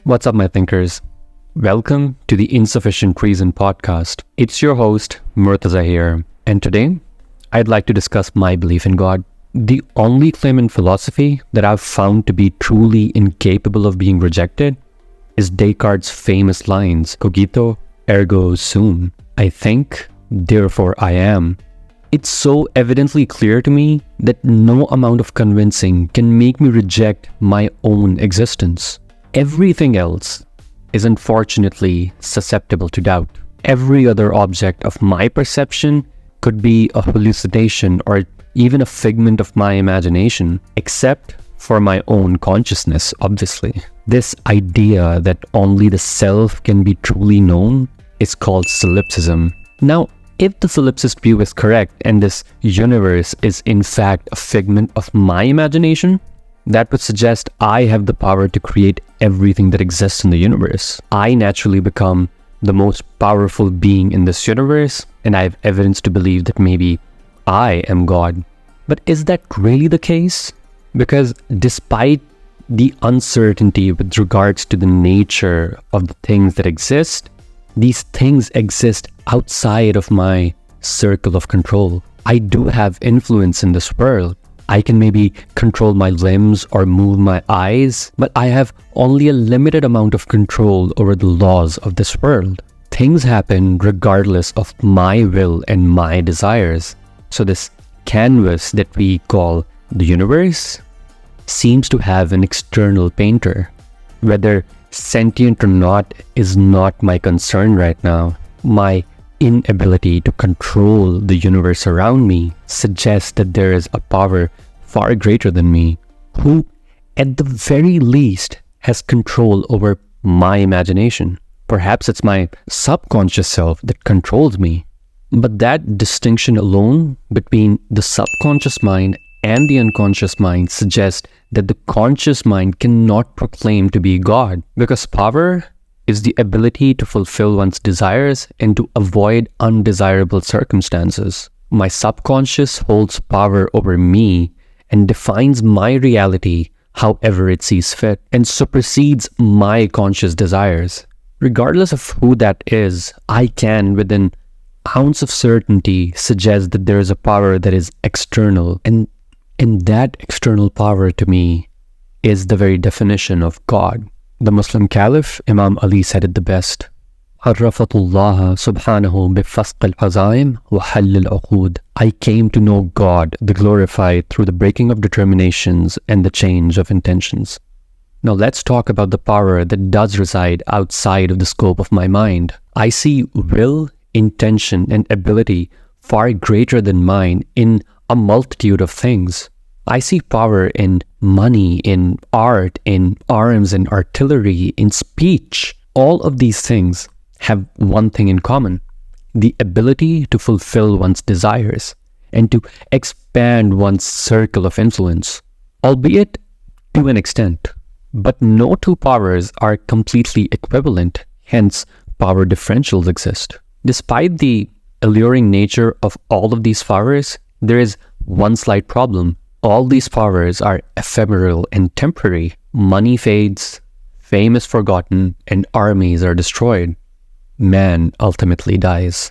What's up, my thinkers? Welcome to the Insufficient Reason podcast. It's your host, Murtaza here, and today I'd like to discuss my belief in God. The only claim in philosophy that I've found to be truly incapable of being rejected is Descartes' famous lines, Cogito, ergo sum. I think, therefore I am. It's so evidently clear to me that no amount of convincing can make me reject my own existence. Everything else is unfortunately susceptible to doubt. Every other object of my perception could be a hallucination or even a figment of my imagination, except for my own consciousness, obviously. This idea that only the self can be truly known is called solipsism. Now, if the solipsist view is correct and this universe is in fact a figment of my imagination, that would suggest I have the power to create everything that exists in the universe. I naturally become the most powerful being in this universe, and I have evidence to believe that maybe I am God. But is that really the case? Because despite the uncertainty with regards to the nature of the things that exist, these things exist outside of my circle of control. I do have influence in this world. I can maybe control my limbs or move my eyes, but I have only a limited amount of control over the laws of this world. Things happen regardless of my will and my desires. So this canvas that we call the universe seems to have an external painter. Whether sentient or not is not my concern right now. My inability to control the universe around me suggests that there is a power far greater than me, who at the very least has control over my imagination. Perhaps it's my subconscious self that controls me. But that distinction alone between the subconscious mind and the unconscious mind suggests that the conscious mind cannot proclaim to be God, because power is the ability to fulfill one's desires and to avoid undesirable circumstances. My subconscious holds power over me and defines my reality however it sees fit and supersedes my conscious desires. Regardless of who that is, I can, with an ounce of certainty, suggest that there is a power that is external, and that external power to me is the very definition of God. The Muslim Caliph Imam Ali said it the best. عرفت الله سبحانه بفسق العزائم وحل العقود. I came to know God, the glorified, through the breaking of determinations and the change of intentions. Now let's talk about the power that does reside outside of the scope of my mind. I see will, intention, and ability far greater than mine in a multitude of things. I see power in money, in art, in arms and artillery, in speech. All of these things have one thing in common: the ability to fulfill one's desires and to expand one's circle of influence, albeit to an extent. But no two powers are completely equivalent, hence power differentials exist. Despite the alluring nature of all of these powers, there is one slight problem. All these powers are ephemeral and temporary. Money fades, fame is forgotten, and armies are destroyed. Man ultimately dies.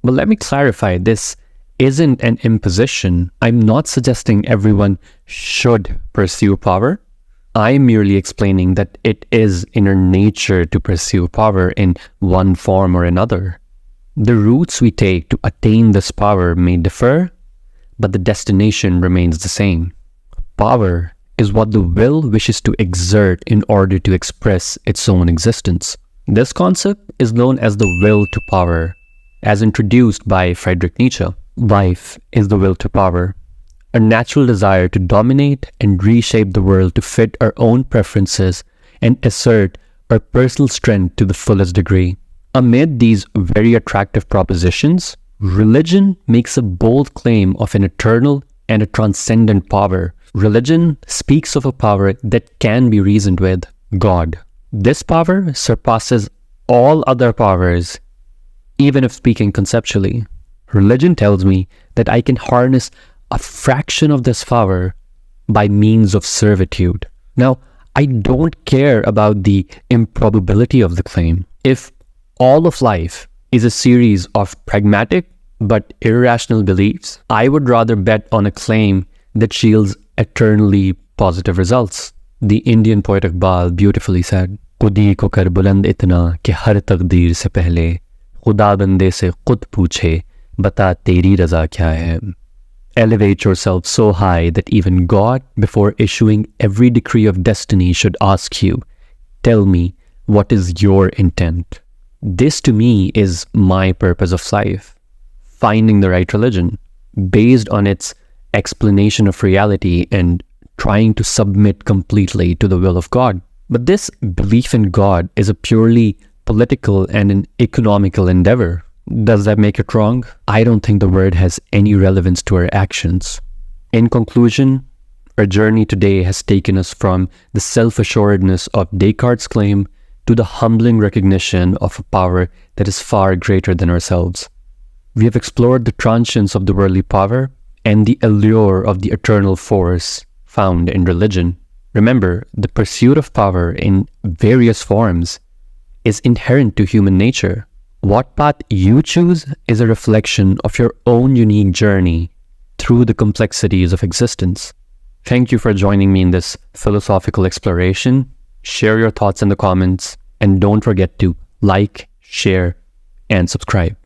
But let me clarify, this isn't an imposition. I'm not suggesting everyone should pursue power. I'm merely explaining that it is inner nature to pursue power in one form or another. The routes we take to attain this power may differ, but the destination remains the same. Power is what the will wishes to exert in order to express its own existence. This concept is known as the will to power, as introduced by Friedrich Nietzsche. Life is the will to power, a natural desire to dominate and reshape the world to fit our own preferences and assert our personal strength to the fullest degree. Amid these very attractive propositions, religion makes a bold claim of an eternal and a transcendent power. Religion speaks of a power that can be reasoned with, God. This power surpasses all other powers, even if speaking conceptually. Religion tells me that I can harness a fraction of this power by means of servitude. Now, I don't care about the improbability of the claim. If all of life is a series of pragmatic but irrational beliefs, I would rather bet on a claim that yields eternally positive results. The Indian poet Iqbal beautifully said, "खुदी को कर बुलंद इतना कि हर तकदीर से पहले खुदा बंदे से खुद पूछे बता तेरी रज़ा क्या है." Elevate yourself so high that even God, before issuing every decree of destiny, should ask you, "Tell me, what is your intent?" This to me is my purpose of life. Finding the right religion, based on its explanation of reality and trying to submit completely to the will of God. But this belief in God is a purely political and an economical endeavor. Does that make it wrong? I don't think the word has any relevance to our actions. In conclusion, our journey today has taken us from the self-assuredness of Descartes' claim to the humbling recognition of a power that is far greater than ourselves. We have explored the transience of the worldly power and the allure of the eternal force found in religion. Remember, the pursuit of power in various forms is inherent to human nature. What path you choose is a reflection of your own unique journey through the complexities of existence. Thank you for joining me in this philosophical exploration. Share your thoughts in the comments and don't forget to like, share, and subscribe.